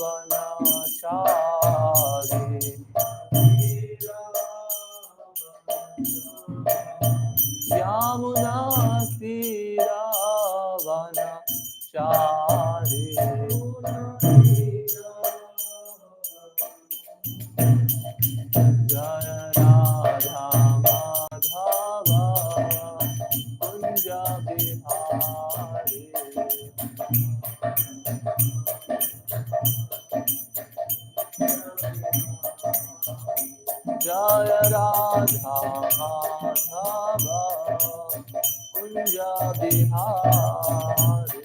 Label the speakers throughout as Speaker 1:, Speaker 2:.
Speaker 1: वनचारि यमुना तीरावनचारि जय राधा माधव कुंज बिहारी जय राधा माधव कुंज बिहारी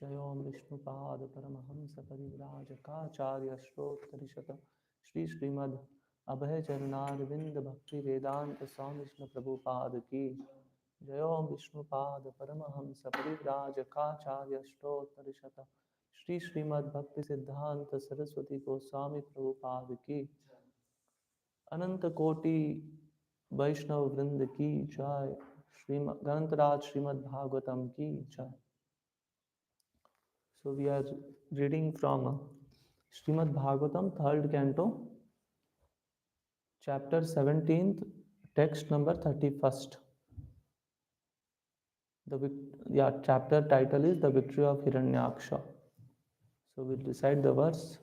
Speaker 1: जय ओम विष्णुपाद परमहंस परिव्राजकाचार्य श्रोत्तरिशत श्री श्रीमद् अभय चरणारविंद भक्ति वेदांत स्वामी कृष्ण प्रभुपाद की जय ओम विष्णुपाद परमहंस परिव्राजकाचार्य श्रोत्तरिशत श्री श्रीमद् भक्ति सिद्धांत सरस्वती गोस्वामी प्रभुपाद की अनंत कोटि वैष्णव वृंद की जय श्रीमद् ग्रंथराज श्रीमद् भागवतम की जय. So we are reading from Srimad Bhagavatam, 3rd canto, chapter 17th, text number 31st. Chapter title is The Victory of Hiranyaksha. So we'll recite the verse.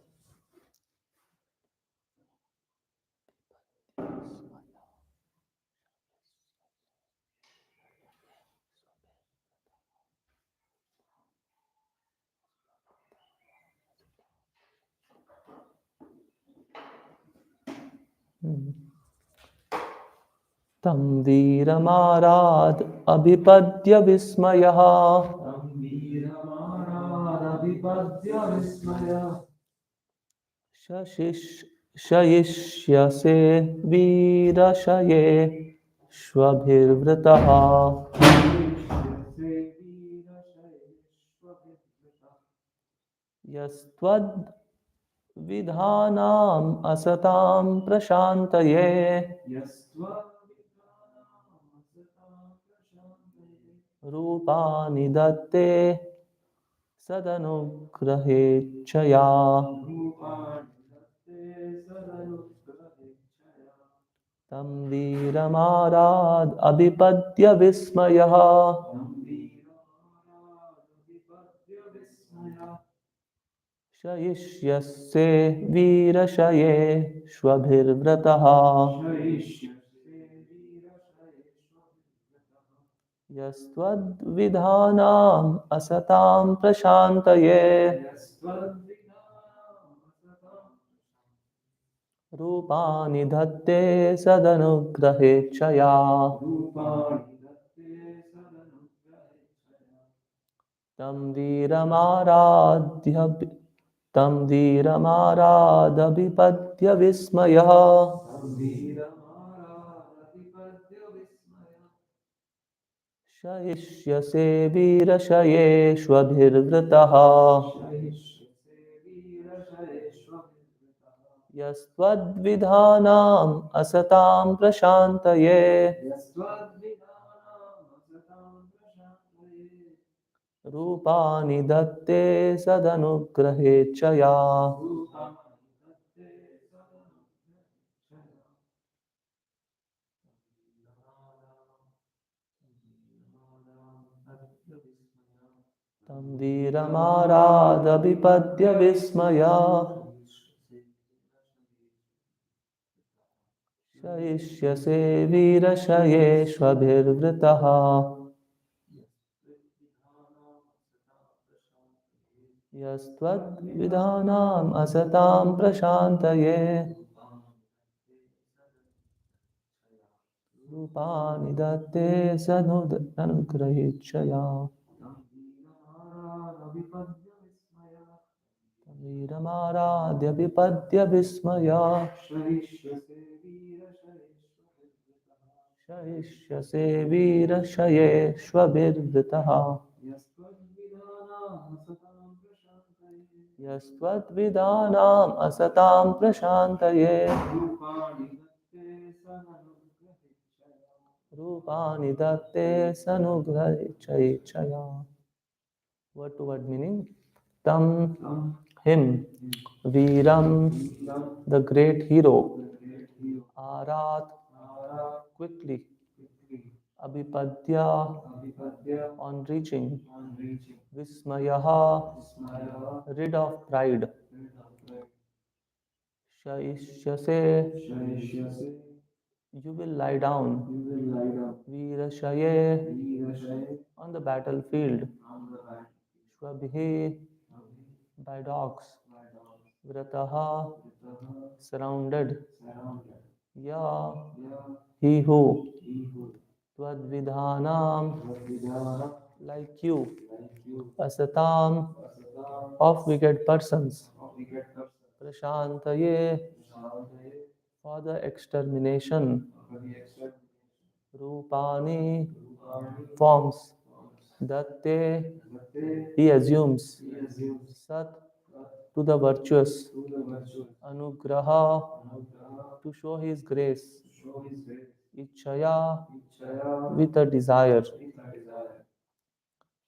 Speaker 1: तं वीरमाराद अभिपद्य विस्मयः शयिष्यसे वीरशये श्वभिर्वृतः यस्त्वद्विधानाम् असतां प्रशान्तये रूपानि दत्ते सदनुग्रहेच्छया तं वीरमाराद अभिपद्य विस्मयः शयिष्यसे वीरशये श्वभिर्व्रतः यस्त्वद्विधानाम् असतां प्रशान्तये रूपानि धत्ते सदनुग्रहेच्छया तं वीरमारादभिपद्य विस्मयः शयिष्यसे वीरशये श्वभिर्वृतः यस्त्वद्विधानाम् असतां प्रशान्तये रूपानि दत्ते सदनुग्रहेच्छया तं वीरमारादभिपद्य विस्मया शयिष्यसे वीरशये श्वभिर्वृतः यस्त्वद्विधानाम् असतां प्रशान्तये रूपानि दत्ते सदनुग्रहेच्छया वीरमाराध्यभिपद्य विस्मया शयिष्यसे वीरशये श्वभिर्वृतः यस्त्वद्विदानाम् असतां प्रशान्तये रूपाणि दत्ते सनुग्रहैच्छया. Word to word meaning. Tam, him, Veeram, the great hero, Arat, quickly, Abhipadya, on reaching, Vismayaha, rid of pride, Shaishyase, you will lie down, Veerashaye, on the battlefield, Shwabhi, by dogs, Vrataha, surrounded, Ya, he who, Twadvidhanam, like you, Asatam, of wicked persons, Prashantaye, for the extermination, Rupani, forms, Datte, he assumes, Sat, to the virtuous, Anugraha, to show his grace, Ichaya, with a desire.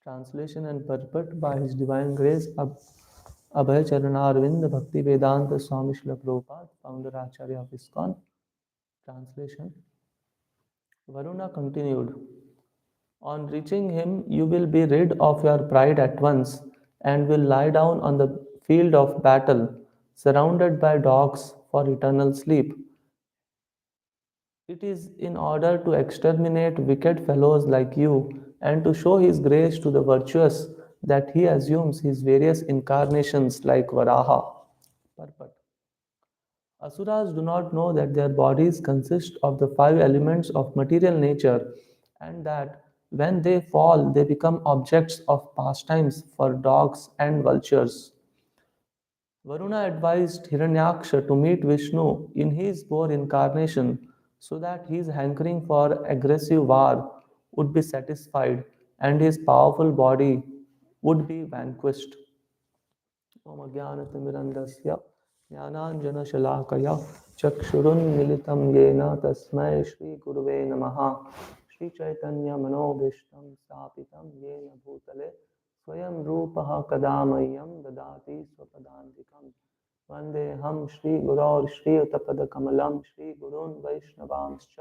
Speaker 1: Translation and purport by His Divine Grace Abhay Charanarvind Bhakti Vedanta Swami Srila Prabhupada, founder Acharya of ISKCON. Translation. Varuna continued, on reaching him, you will be rid of your pride at once and will lie down on the field of battle, surrounded by dogs for eternal sleep. It is in order to exterminate wicked fellows like you and to show his grace to the virtuous that he assumes his various incarnations like Varaha. Purport. Asuras do not know that their bodies consist of the five elements of material nature and that when they fall, they become objects of pastimes for dogs and vultures. Varuna advised Hiranyaksha to meet Vishnu in his boar incarnation so that his hankering for aggressive war would be satisfied and his powerful body would be vanquished. ॐ अज्ञानतिमिरन्धस्य ज्ञानाञ्जनशलाकया चक्षुरुन्मिलितं येन तस्मै श्रीगुरुवे नमः. श्रीचैतन्यमनोभीष्टं स्थापितं येन भूतले स्वयं रूपः कदा मह्यं ददाति स्वपदान्तिकं. वन्देऽहं श्रीगुरोर्श्रीयुतपदकमलं श्रीगुरून् वैष्णवांश्च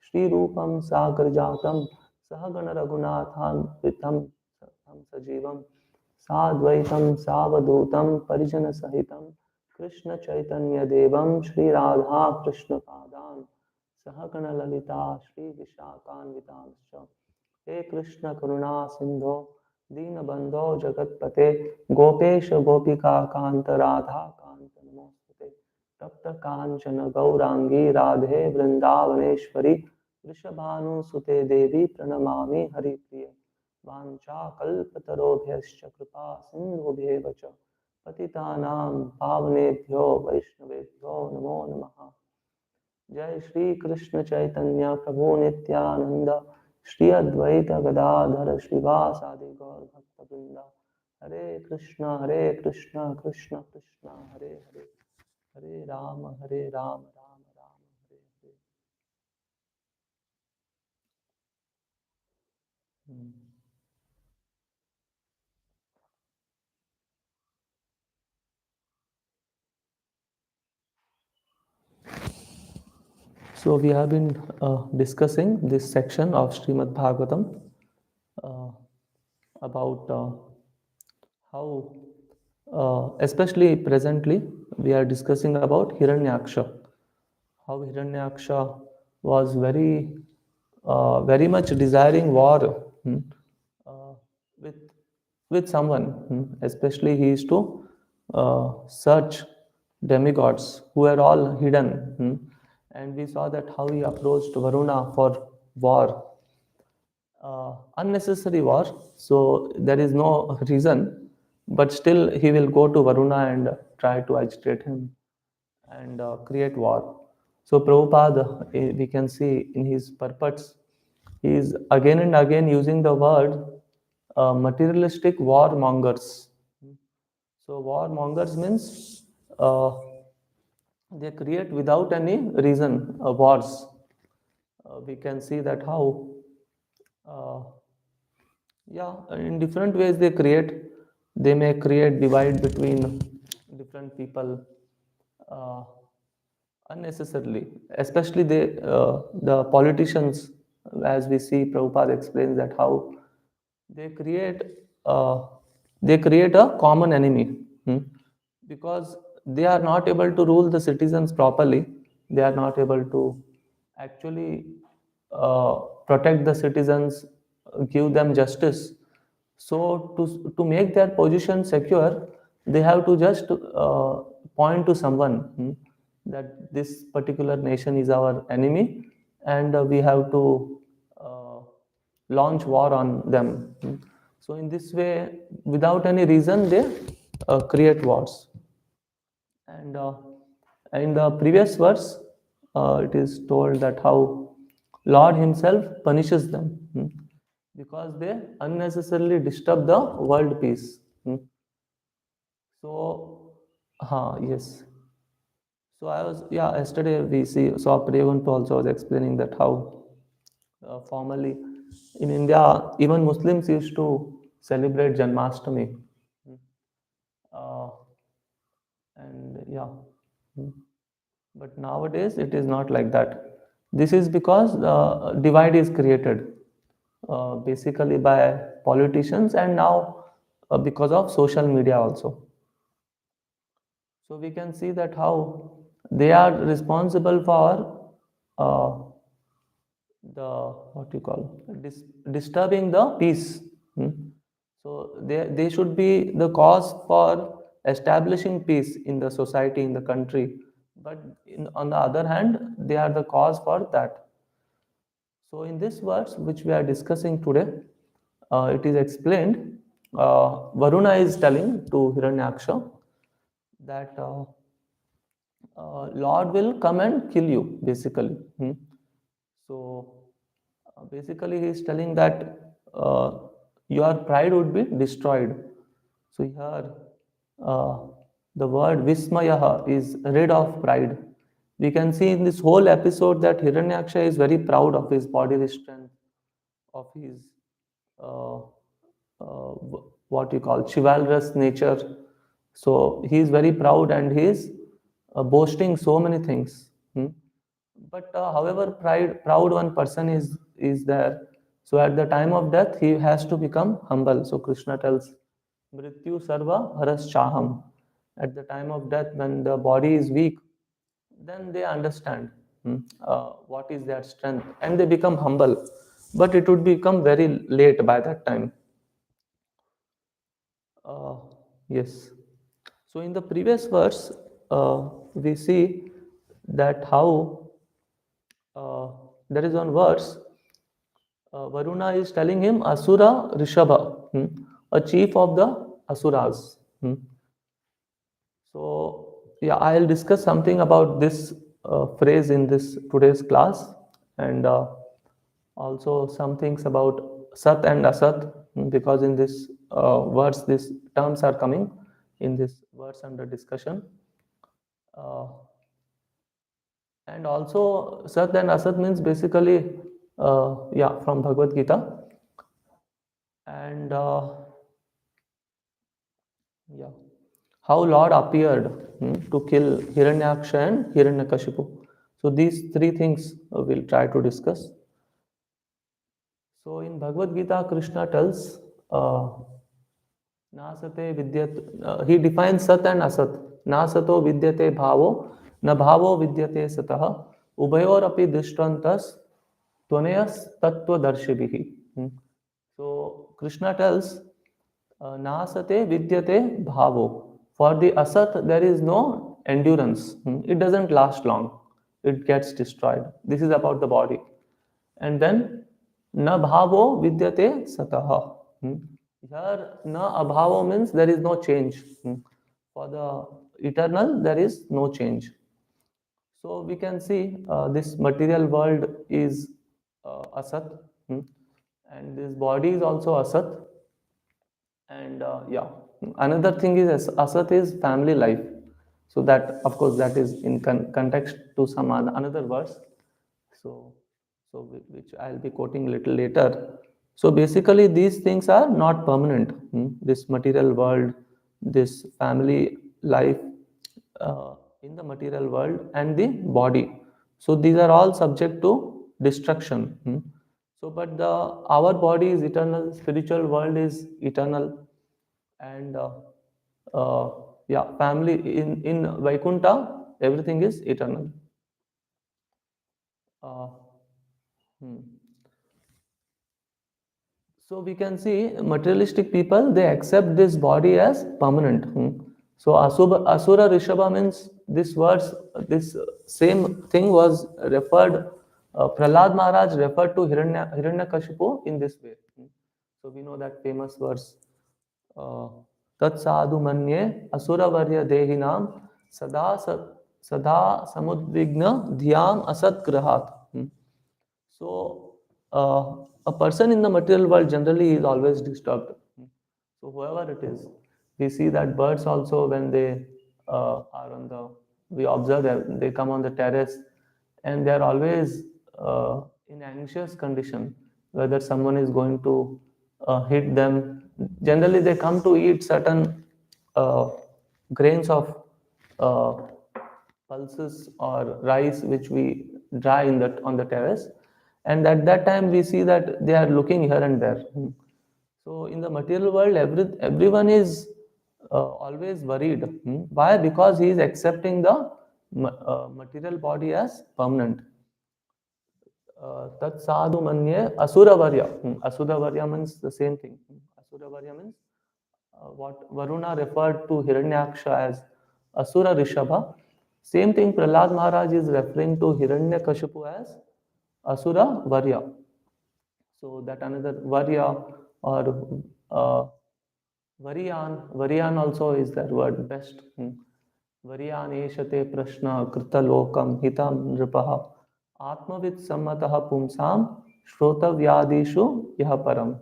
Speaker 1: श्रीरूपं सागरजातं सहगणरघुनाथान्वितं तं सजीवं साद्वैतं सावधूतं परिजनसहितं कृष्णचैतन्यदेवं श्रीराधाकृष्णपादान् सहगणललिता श्रीविशाखान्वितांश्च. हे कृष्ण करुणा सिंधो दीनबंधो जगत्पते गोपेश गोपिका कांत राधा कांत नमोस्तुते. तप्त कांचन गौरांगी राधे वृंदावनेश्वरी वृषभानुसुते देवी प्रणमामि हरिप्रिये. वाञ्छाकल्पतरोभ्यश्च कृपा सिन्धुभ्येव च पतितानां पावनेभ्यो वैष्णवेभ्यो नमो नमः. जय श्री कृष्ण चैतन्य प्रभु नित्यानंद श्री अद्वैत गदाधर श्रीवासादि गौर भक्तवृंद. हरे कृष्ण कृष्ण कृष्ण हरे हरे, हरे Ram Ram Ram Hare Hare. So we have been discussing this section of Srimad Bhagavatam uh, about how, especially presently, we are discussing about Hiranyaksha. How Hiranyaksha was very much desiring war uh, with someone, especially he is to search demigods who are all hidden, and we saw that how he approached Varuna for war, unnecessary war. So there is no reason, but still he will go to Varuna and try to agitate him and create war. So Prabhupada, we can see in his purports, he is again and again using the word materialistic warmongers. So warmongers means uh, they create without any reason wars. We can see that how, uh, yeah, in different ways they create. They may create divide between different people uh, unnecessarily, especially the politicians, as we see Prabhupada explains that how they create uh, they create a common enemy, hmm, because they are not able to rule the citizens properly. They are not able to actually uh, protect the citizens, give them justice. So to make their position secure, they have to just point to someone, that this particular nation is our enemy, and we have to launch war on them. So in this way, without any reason, they create wars. And in the previous verse, it is told that how Lord Himself punishes them, because they unnecessarily disturb the world peace. So, yes. So I was, yeah, yesterday we saw Priyaguntu also was explaining that how formerly in India, even Muslims used to celebrate Janmashtami. Uh, and yeah, mm. But nowadays it is not like that. This is because divide is created basically by politicians, and now because of social media also. So we can see that how they are responsible for uh, the what you call disturbing the peace. Hmm? So they should be the cause for establishing peace in the society, in the country. But on the other hand, they are the cause for that. So in this verse, which we are discussing today, it is explained. Varuna is telling to Hiranyaksha that Lord will come and kill you, basically. So basically, he is telling that your pride would be destroyed. So here, uh, the word Vismayaha is rid of pride. We can see in this whole episode that Hiranyaksha is very proud of his bodily strength, of his uh, what you call chivalrous nature. So he is very proud and he is boasting so many things. But however proud one person is there, so at the time of death he has to become humble. So Krishna tells, Mrityu sarva haras chaham. At the time of death, when the body is weak, then they understand what is their strength and they become humble. But it would become very late by that time. Uh, yes. So in the previous verse, we see that how uh, there is one verse, Varuna is telling him Asura Rishabha, a chief of the Asuras. So yeah, I'll discuss something about this phrase in this today's class, and also some things about Sat and Asat, because in this verse these terms are coming in this verse under discussion. Uh, and also Sat and Asat means basically, yeah, from Bhagavad Gita. And yeah, how Lord appeared to kill Hiranyaksha and Hiranyakashipu. So these three things we'll try to discuss. So in Bhagavad Gita, Krishna tells, uh, Nasate vidyat, he defines Sat and Asat. Nasato vidyate bhavo, na bhavo vidyate satah, ubayor api drishtvantas, tvanayas tattva darshibihi. So Krishna tells, Nasate vidyate bhavo. For the asat, there is no endurance. It doesn't last long. It gets destroyed. This is about the body. And then, na bhavo vidyate sataha. Here, na abhavo means there is no change. For the eternal, there is no change. So we can see this material world is asat, and this body is also asat, and yeah. Another thing is asat is family life. So that of course that is in context to some another verse. So which I'll be quoting a little later. So basically these things are not permanent. This material world, this family life uh, in the material world and the body. So these are all subject to destruction. So but the our body is eternal, spiritual world is eternal, and uh, yeah, family in Vaikuntha everything is eternal. Uh, hmm. So we can see materialistic people they accept this body as permanent. So asura rishabha means this verse, this same thing was referred. Prahlad Maharaj referred to Hiranyakashipu in this way. So we know that famous verse. Tat sadhu manye asura varya dehinam sada sada samudvigna dhyam asat grahat. So, a person in the material world generally is always disturbed. So, whoever it is, we see that birds also, when they are on the, we observe that they come on the terrace and they are always in anxious condition, whether someone is going to hit them. Generally, they come to eat certain uh, grains of uh, pulses or rice which we dry in that on the terrace, and at that time we see that they are looking here and there. So in the material world everyone is always worried. Why? Because he is accepting the material body as permanent. Tat sadhu manye asuravarya. Asuravarya means the same thing. Asuravarya means what Varuna referred to Hiranyaksha as Asura Rishabha. Same thing Prahlad Maharaj is referring to Hiranyakashipu as Asura Varya. So that another Varya or Varyan also is that word best. Varyan eshate prashna kritalokam hitam nripaha atmavit sammatah pumsam shrotavyadishu yaha param.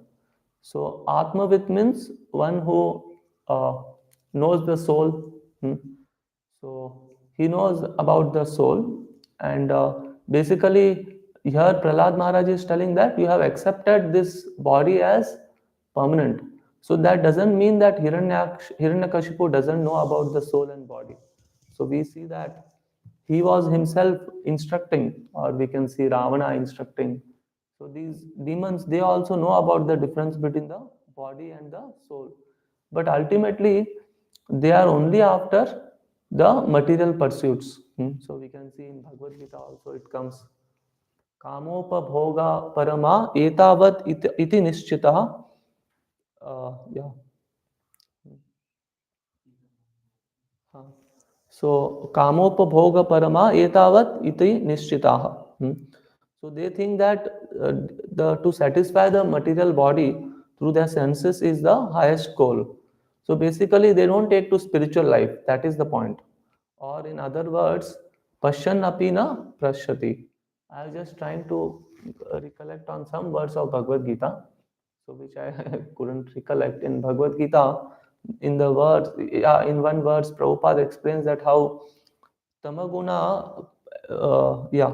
Speaker 1: So Atmavit means one who knows the soul. So he knows about the soul, and basically here Prahlad Maharaj is telling that you have accepted this body as permanent. So that doesn't mean that Hiranyakashipu doesn't know about the soul and body. So we see that he was himself instructing, or we can see Ravana instructing. So these demons, they also know about the difference between the body and the soul. But ultimately, they are only after the material pursuits. So we can see in Bhagavad Gita also it comes kamopabhoga parama etavat iti nischitah. Yeah. हाँ. So kamopabhoga parama etavat iti nishchitaha. So they think that the to satisfy the material body through their senses is the highest goal. So basically they don't take to spiritual life. That is the point. Or in other words, pashan apina prashyati. I was just trying to recollect on some words of Bhagavad Gita, so which I couldn't recollect in Bhagavad Gita. In the words, yeah, in one verse, Prabhupada explains that how tamaguna, yeah.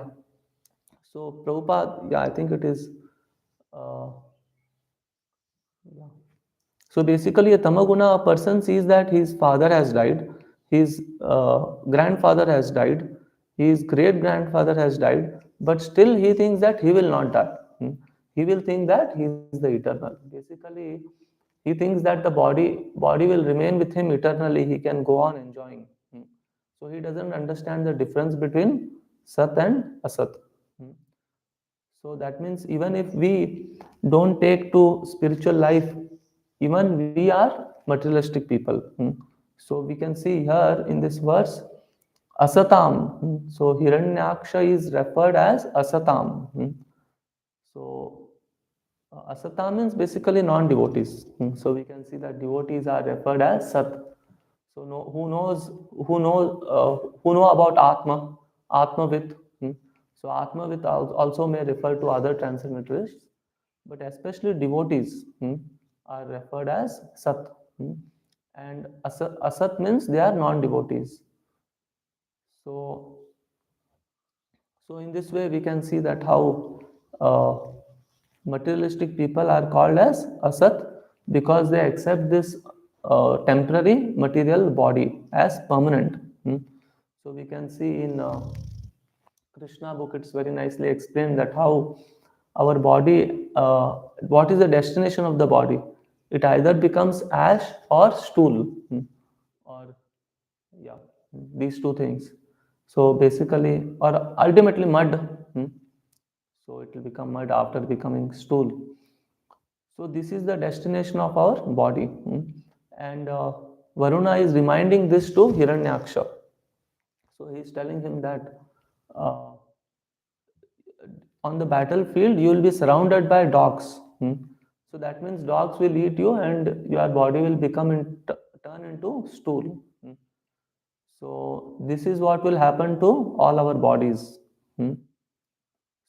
Speaker 1: So Prabhupada, yeah, I think it is, uh, yeah. So basically, a tamaguna, a person sees that his father has died, his grandfather has died, his great grandfather has died, but still he thinks that he will not die. He will think that he is the eternal. Basically, he thinks that the body will remain with him eternally. He can go on enjoying. So he doesn't understand the difference between sat and asat. So that means even if we don't take to spiritual life, even we are materialistic people. So we can see here in this verse, asatam. So Hiranyaksha is referred as asatam. So asata means basically non-devotees. So we can see that devotees are referred as sat. So who know about Atma, Atmavit. So Atmavit also may refer to other transcendentalists, but especially devotees are referred as Sat. and asat means they are non-devotees. So, so in this way, we can see that how uh, materialistic people are called as asat because they accept this temporary material body as permanent. Hmm. So we can see in Krishna book, it's very nicely explained that how our body, what is the destination of the body? It either becomes ash or stool, or yeah, these two things. So basically, or ultimately mud. So it will become mud after becoming stool. So this is the destination of our body. And Varuna is reminding this to Hiranyaksha. So he is telling him that uh, on the battlefield you will be surrounded by dogs. So that means dogs will eat you and your body will turn into stool. So this is what will happen to all our bodies. Hmm.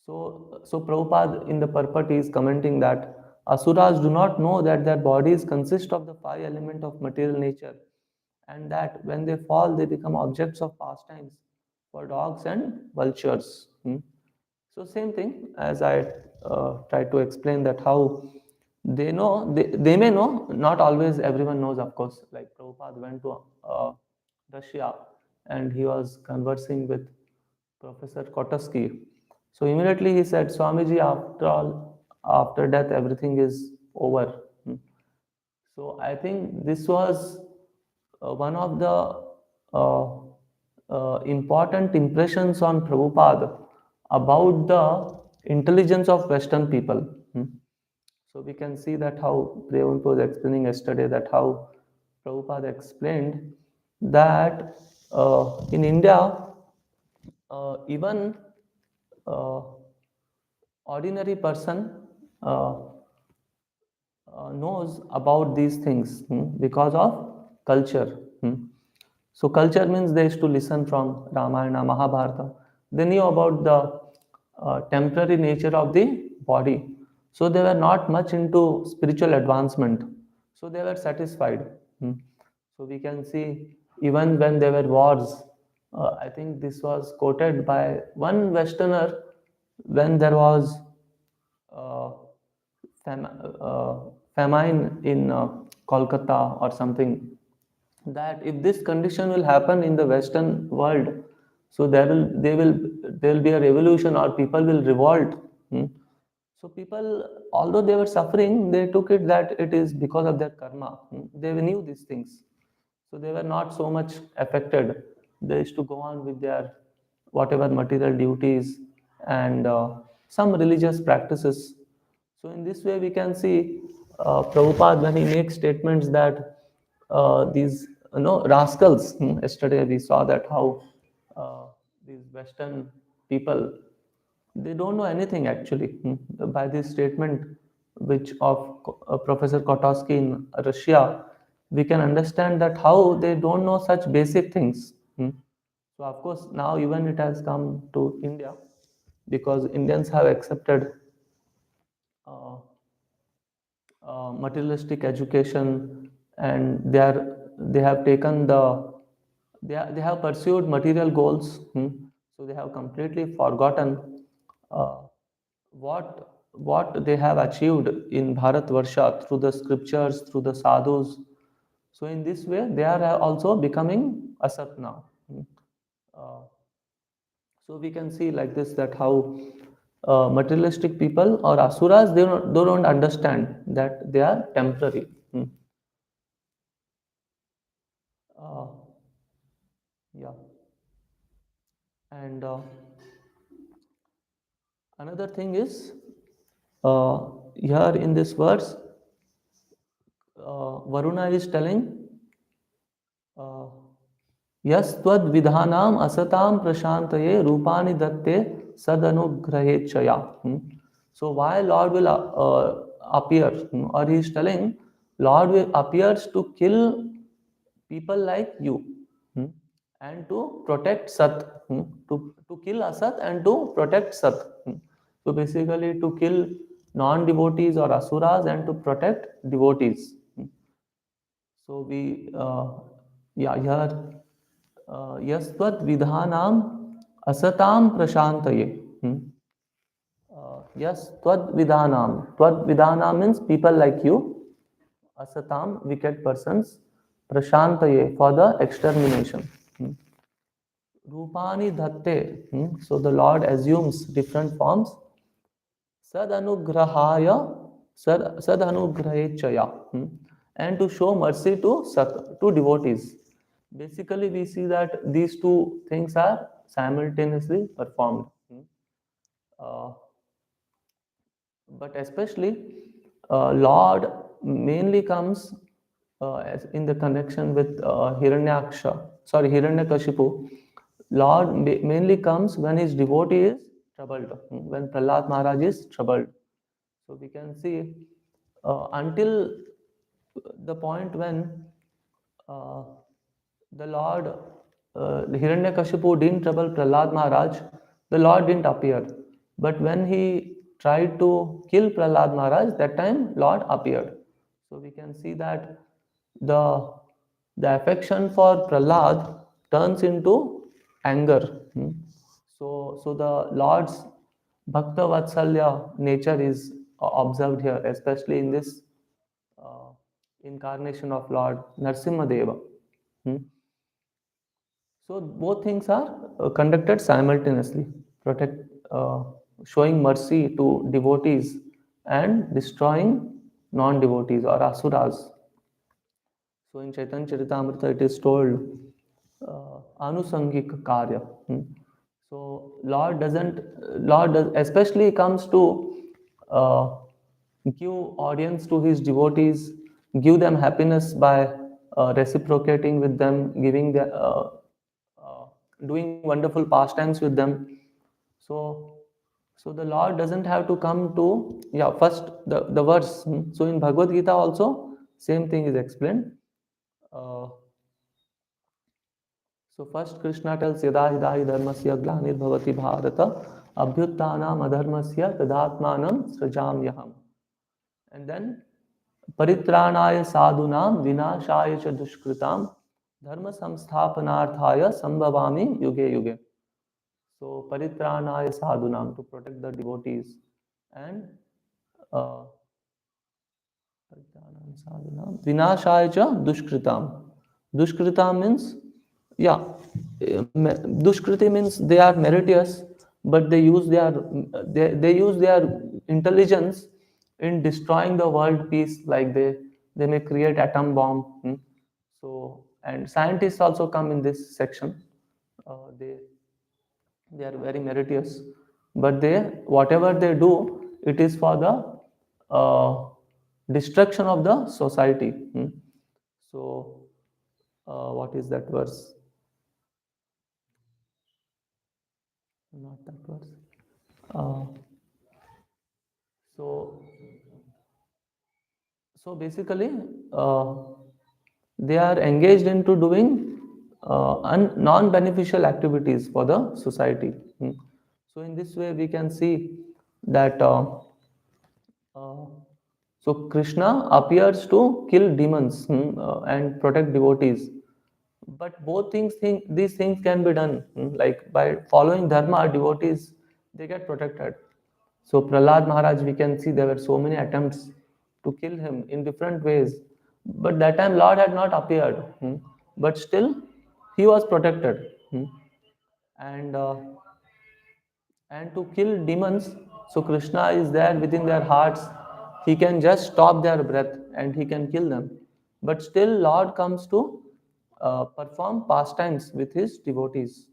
Speaker 1: So Prabhupada in the Purport is commenting that Asuras do not know that their bodies consist of the five elements of material nature, and that when they fall, they become objects of pastimes for dogs and vultures. So same thing as I tried to explain that how they may know, not always everyone knows, of course. Like Prabhupada went to Russia and he was conversing with Professor Kotaski. So immediately he said, Swamiji, after all, after death, everything is over. So I think this was one of the uh, important impressions on Prabhupada about the intelligence of Western people. So we can see that how Prevan was explaining yesterday that how Prabhupada explained that in India, even uh, ordinary person uh, knows about these things because of culture. So culture means they used to listen from Ramayana, Mahabharata. They knew about the temporary nature of the body. So they were not much into spiritual advancement. So they were satisfied. So we can see even when there were wars, I think this was quoted by one Westerner when there was uh, famine in Kolkata or something, that if this condition will happen in the Western world, so there will be a revolution or people will revolt. Hmm. So people, although they were suffering, they took it that it is because of their karma. They knew these things, so they were not so much affected. They used to go on with their whatever material duties and some religious practices. So in this way, we can see Prabhupada when he makes statements that these rascals. Yesterday we saw that how uh, these Western people, they don't know anything actually. By this statement, which of Professor Kotowski in Russia, we can understand that how they don't know such basic things. So of course now even it has come to India because Indians have accepted uh, materialistic education, and they have taken they have pursued material goals. So they have completely forgotten uh, what they have achieved in Bharat Varsha through the scriptures, through the sadhus. So in this way they are also becoming asat now. Uh, so we can see like this that how materialistic people or asuras, they don't understand that they are temporary. Uh, yeah, and another thing is here in this verse, Varuna is telling uh, यस त्वद्विधानाम असताम प्रशांतये रूपानि दत्ते सदनुग्रहेच्छया. So why Lord will appear, or he is telling Lord will appears to kill people like you, hmm, and to protect Sat, to kill Asat and to protect Sat. So basically to kill non-devotees or asuras and to protect devotees. So we, yeah, here, yasvat vidhanam asatam prashantaye. Yes, tvad vidhanam. Tvad vidhanam means people like you. Asatam, wicked persons. Prashantaye, for the extermination. Rupani dhatte. So the Lord assumes different forms. Sadanugrahaya, sadanugrahechaya. And to show mercy to to devotees. Basically, we see that these two things are simultaneously performed. Uh, but especially Lord mainly comes as in the connection with Hiranyakashipu. Lord mainly comes when his devotee is troubled, when Prahlad Maharaj is troubled. So we can see until the point when uh, the Lord, Hiranyakashipu didn't trouble Prahlad Maharaj, the Lord didn't appear. But when he tried to kill Prahlad Maharaj, that time Lord appeared. So we can see that the the affection for Prahlad turns into anger. So the Lord's Bhakta Vatsalya nature is observed here, especially in this uh, incarnation of Lord Narsimha. Hmm. So both things are conducted simultaneously, protect, showing mercy to devotees and destroying non-devotees or asuras. So in Chaitanya Charitamrita it is told anusangik karya. So Lord doesn't, Lord does, especially comes to uh, give audience to his devotees, give them happiness by reciprocating with them, giving the uh, doing wonderful pastimes with them. So, so the Lord doesn't have to come to, yeah, first the verse. So in Bhagavad Gita also same thing is explained. Uh, so first Krishna tells yada hidahi dharmasya glanir bharata abhyuttanam adharmasya tadatmanam srajamyaham. And then paritranaya sadhunam vinashaya cha dushkritam dharma samsthapanarthaya sambhavami yuge yuge. So paritranaya sadhunam, to protect the devotees, and uh, vinashaya cha dushkritam. Dushkritam means, yeah, dushkriti means they are meritorious, but they use their intelligence in destroying the world peace. Like they may create atom bomb. So and scientists also come in this section. They are very meritorious, but they whatever they do, it is for the uh, destruction of the society. So what is that verse? Not that verse. uh, so so basically uh, they are engaged into doing non-beneficial activities for the society. So in this way we can see that uh, so Krishna appears to kill demons, and protect devotees. But both these things can be done, like by following dharma, devotees they get protected. So Prahlad Maharaj, we can see there were so many attempts to kill him in different ways, but that time Lord had not appeared. But still, he was protected. And to kill demons, so Krishna is there within their hearts. He can just stop their breath and he can kill them, but still Lord comes to perform pastimes with his devotees.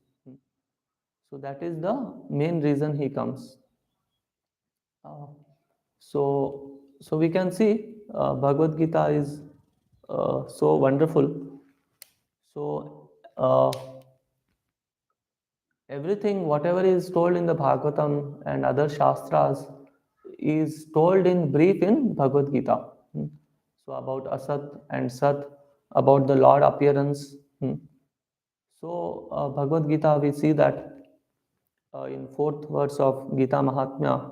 Speaker 1: So that is the main reason he comes. uh, so we can see Bhagavad Gita is so wonderful. So everything, whatever is told in the Bhagavatam and other Shastras, is told in brief in Bhagavad Gita. So about Asat and Sat, about the Lord appearance. So Bhagavad Gita, we see that in fourth verse of Gita Mahatmya,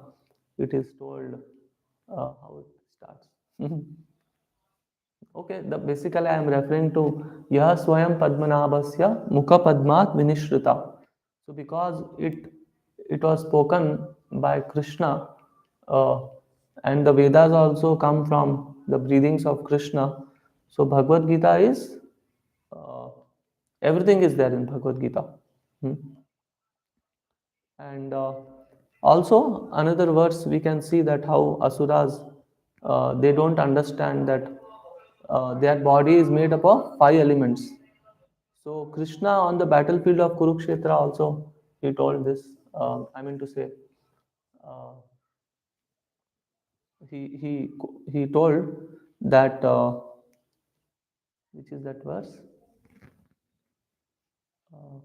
Speaker 1: it is told how it starts. Okay, the basically I am referring to Yah Swayam Padmanabhasya Mukha Padmat Vinishrita. So because it was spoken by Krishna, uh, and the Vedas also come from the breathings of Krishna. So Bhagavad Gita is uh, everything is there in Bhagavad Gita. Hmm. And also another verse we can see that how asuras they don't understand that their body is made up of five elements. So Krishna on the battlefield of Kurukshetra also he told this. I mean to say, uh, he told that which is that verse? Uh,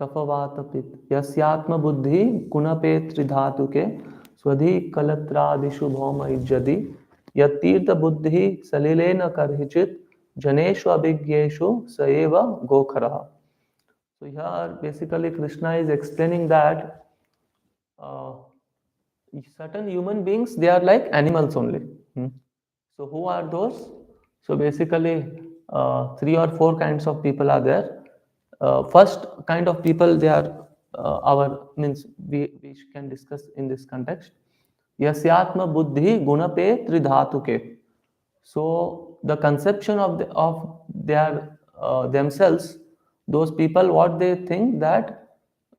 Speaker 1: कफवातपित्त यस्यात्म बुद्धि गुणपे त्रिधातुके स्वधि कलत्रादिषु भौमयुज्यति यत्तीर्थ बुद्धि सलिलेन करहिचित जनेषु अभिज्ञेषु स एव गोखरः. So here basically Krishna is explaining that uh, certain human beings they are like animals only. Hmm. So who are those? So basically, three or four kinds of people are there. First kind of people they are our means we can discuss in this context. Yasyatma buddhi gunape tridhatuke. So the conception of their themselves, those people what they think that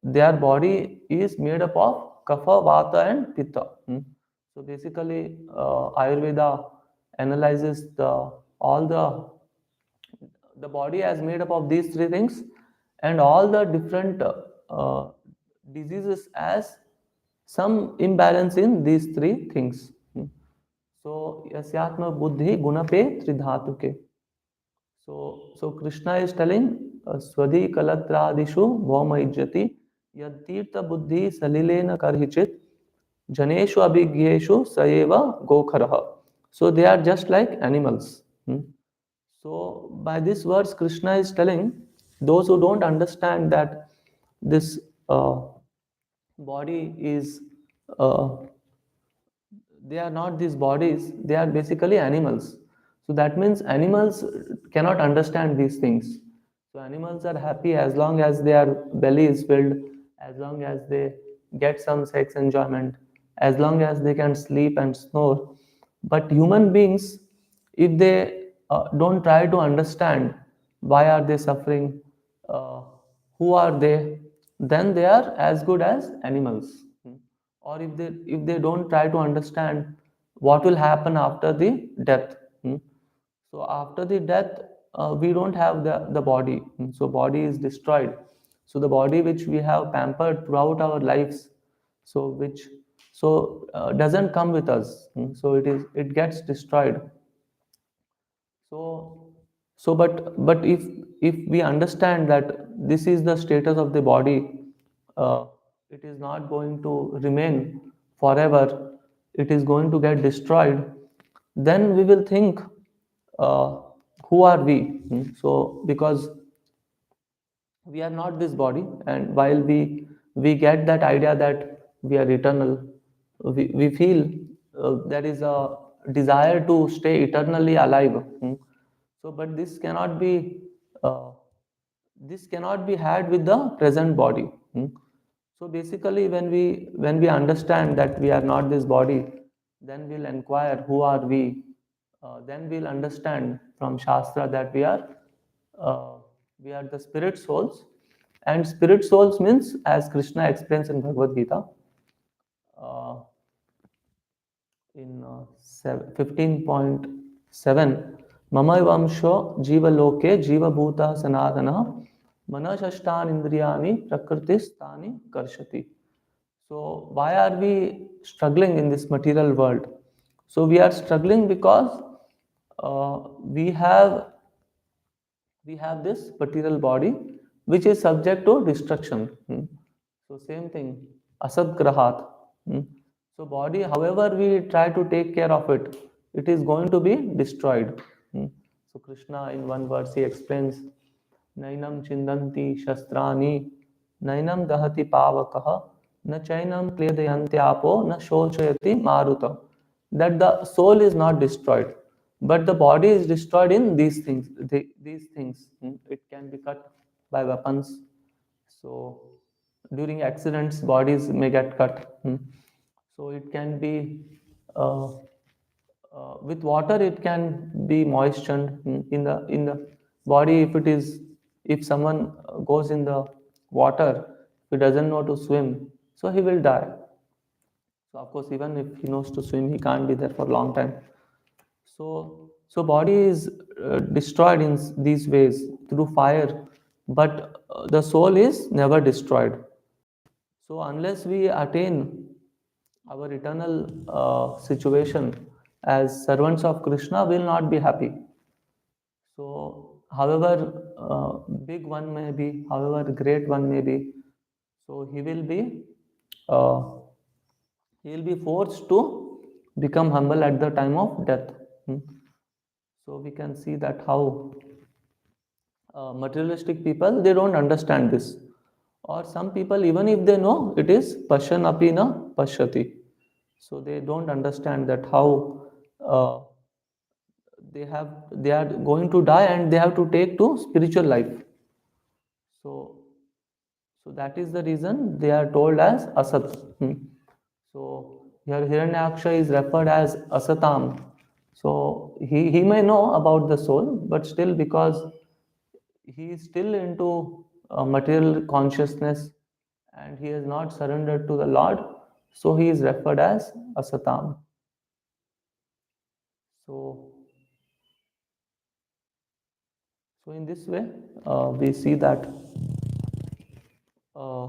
Speaker 1: their body is made up of kapha, vata, and pitta. Hmm. So basically, Ayurveda analyzes the body as made up of these three things, and all the different diseases as some imbalance in these three things. Hmm. So yasyatma buddhi gunape tridhatuke. So Krishna is telling Swadhi Kalatradishu Vaumaijyati Yadtirtha Buddhi Salilena Karhichit Janeshu Abhigyeshu Sayeva Gokharaha. So they are just like animals. Hmm. So by this words, Krishna is telling those who don't understand that this body is uh, they are not these bodies, they are basically animals. So that means animals cannot understand these things. So animals are happy as long as their belly is filled, as long as they get some sex enjoyment, as long as they can sleep and snore. But human beings, if they don't try to understand why are they suffering, uh, who are they, then they are as good as animals. Or if they don't try to understand what will happen after the death. So after the death we don't have the body. So body is destroyed. So the body which we have pampered throughout our lives, so which doesn't come with us. So it gets destroyed. So so but but if we understand that this is the status of the body, uh, it is not going to remain forever, it is going to get destroyed, then we will think, uh, who are we? So because we are not this body, and while we get that idea that we are eternal, we feel there is a desire to stay eternally alive. So but uh, this cannot be had with the present body. So basically when we understand that we are not this body, then we'll inquire who are we. Then we'll understand from shastra that uh, we are the spirit souls. And spirit souls means, as Krishna explains in Bhagavad Gita, uh, in 15.7, mama vamsho jiva loke jiva bhuta sanatana manashashthan indriyani prakritistani karshati. So why are we struggling in this material world? So we are struggling because we have this material body which is subject to destruction. So same thing, asad grahat. So body, however we try to take care of it, it is going to be destroyed. So Krishna in one verse he explains, nainam chindanti shastrani nainam dahati pavakah na chainam kledayanti apo na shochayati maruta. That the soul is not destroyed. but the body is destroyed in these things. These things, it can be cut by weapons. So during accidents, bodies may get cut. So it can be uh, with water. It can be moistened in the body. If someone goes in the water, he doesn't know to swim, so he will die. So of course, even if he knows to swim, he can't be there for a long time. So body is destroyed in these ways through fire, but the soul is never destroyed. So unless we attain our eternal situation as servants of Krishna, will not be happy. So however big one may be, however great one may be, so uh, he will be forced to become humble at the time of death. Hmm. So we can see that how materialistic people, they don't understand this, or some people, even if they know, it is pashan apina pashyati, so they don't understand that how uh, they are going to die and they have to take to spiritual life. So so that is the reason they are told as asat. So here Hiranyaksha is referred as asatam. So he may know about the soul, but still, because he is still into material consciousness and he has not surrendered to the Lord, so he is referred as asatam. So, so in this way, we see that uh,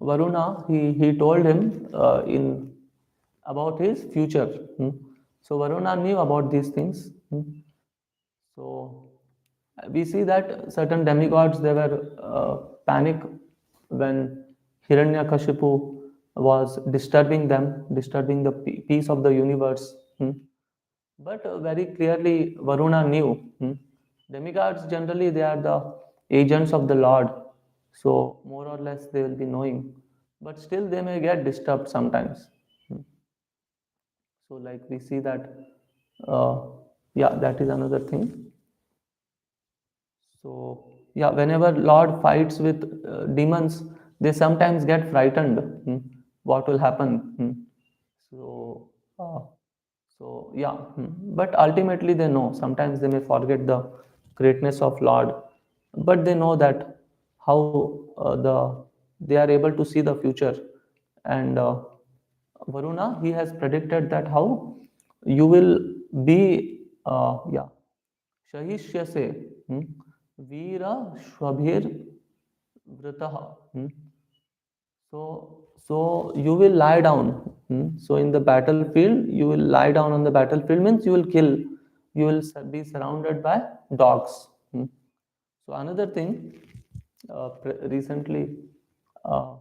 Speaker 1: Varuna, he told him in about his future. So Varuna knew about these things. So we see that certain demigods, they were panic when Hiranyakashipu was disturbing them, disturbing the peace of the universe. But very clearly, Varuna knew. Demigods generally, they are the agents of the Lord, so more or less they will be knowing. But still, they may get disturbed sometimes. So, like we see that, uh, yeah, that is another thing. So, yeah, whenever Lord fights with demons, they sometimes get frightened. What will happen? So, uh, yeah, but ultimately they know. Sometimes they may forget the greatness of Lord, but they know that how they are able to see the future. And Varuna, he has predicted that how you will be, yeah, shahishyase, veera shwabhir vrataha. So you will lie down. So in the battlefield, you will lie down on the battlefield, means you will kill. You will be surrounded by dogs. So another thing, recently, uh,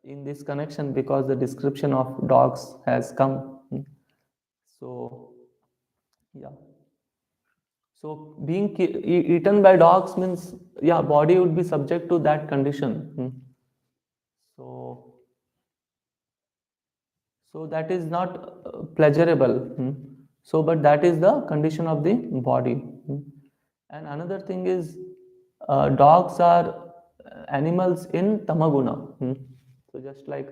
Speaker 1: in this connection, because the description of dogs has come. So yeah. So being eaten by dogs means, yeah, body would be subject to that condition. So so that is not pleasurable. So but that is the condition of the body. And another thing is, dogs are animals in tamaguna. So just like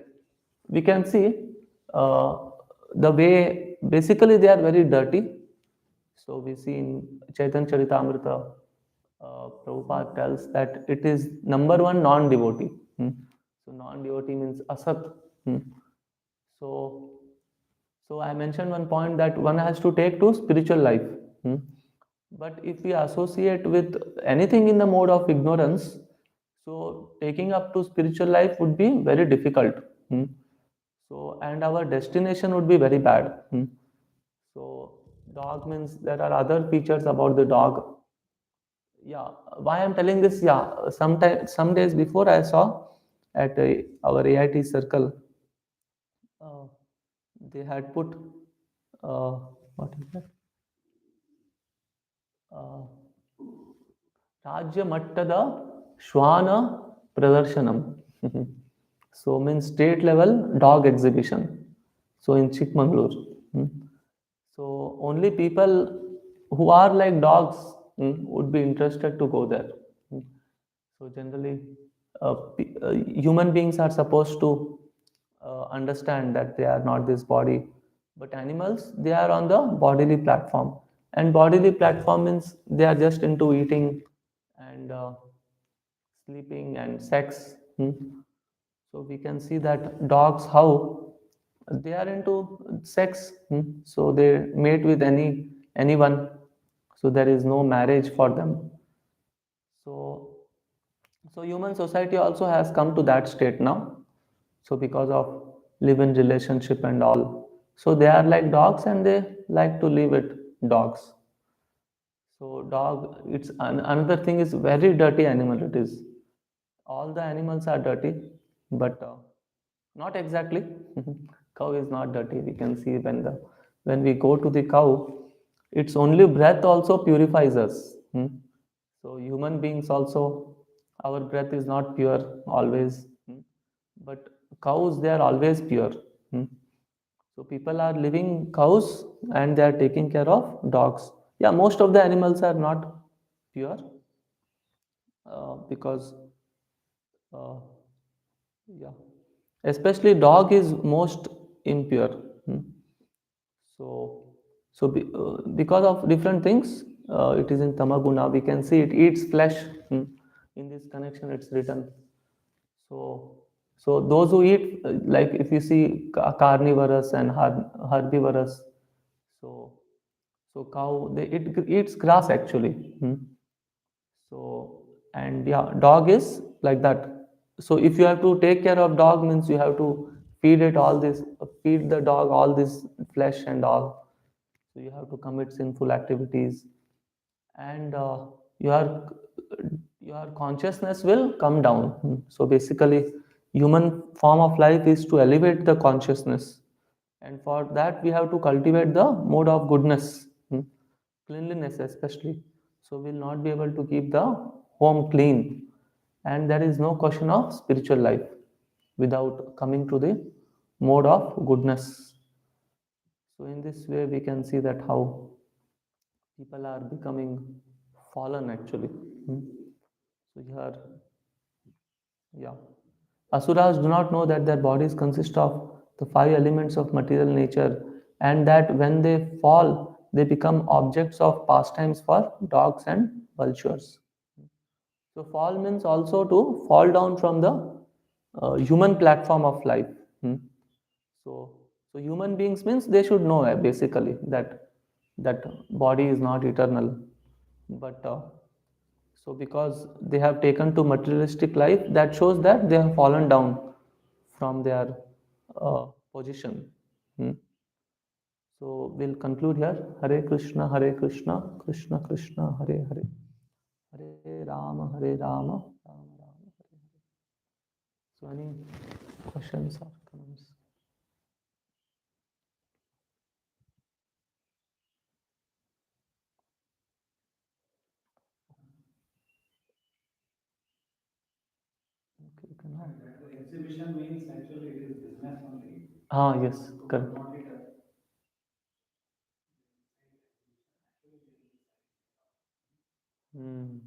Speaker 1: we can see, uh, the way basically they are very dirty. So we see in Chaitanya Charitamrita, Prabhupada tells that it is number one non-devotee. So non-devotee means asat. So, so I mentioned one point that one has to take to spiritual life. Hmm. But if we associate with anything in the mode of ignorance, so taking up to spiritual life would be very difficult. So and our destination would be very bad. So dog means there are other features about the dog. Yeah, why I'm telling this? Yeah, sometime some days before I saw at our AIT circle, uh, they had put uh, what is that? Uh, Rajya Mattada Shwana Pradarshanam. So means state level dog exhibition. So in Chikmagalur. So only people who are like dogs would be interested to go there. Mm. So generally, human beings are supposed to understand that they are not this body, but animals they are on the bodily platform, and bodily platform means they are just into eating and sleeping and sex. So we can see that dogs how they are into sex. So they mate with anyone. So there is no marriage for them. So so human society also has come to that state now. So because of live-in relationship and all, so they are like dogs and they like to live with dogs. So dog, it's another thing is very dirty animal. It is all the animals are dirty, but not exactly. Cow is not dirty. We can see when we go to the cow, its only breath also purifies us. So human beings also, our breath is not pure always, but cows they are always pure. Hmm. So people are living cows and they are taking care of dogs. Yeah, most of the animals are not pure because uh, yeah, especially dog is most impure. Hmm. So, because of different things, it is in Tamaguna. We can see it eats flesh. In this connection, it's written. So, so those who eat, like if you see carnivorous and herbivorous, so so cow it eats grass actually. So and yeah, dog is like that. So if you have to take care of dog means you have to feed the dog all this flesh and all. So you have to commit sinful activities, and your consciousness will come down. So basically, human form of life is to elevate the consciousness, and for that we have to cultivate the mode of goodness, cleanliness especially. So we'll not be able to keep the home clean, and there is no question of spiritual life without coming to the mode of goodness. So in this way, we can see that how people are becoming fallen actually. Hmm. So here, yeah, asuras do not know that their bodies consist of the five elements of material nature, and that when they fall they become objects of pastimes for dogs and vultures. So fall means also to fall down from the human platform of life. Hmm. So, so human beings means they should know basically that body is not eternal, but so because they have taken to materialistic life, that shows that they have fallen down from their position. Hmm. So we'll conclude here. Hare Krishna, Krishna Krishna, Hare Hare, Hare Rama, Rama Rama. So any questions or comments? Okay, you can ah yes, correct. Hmm.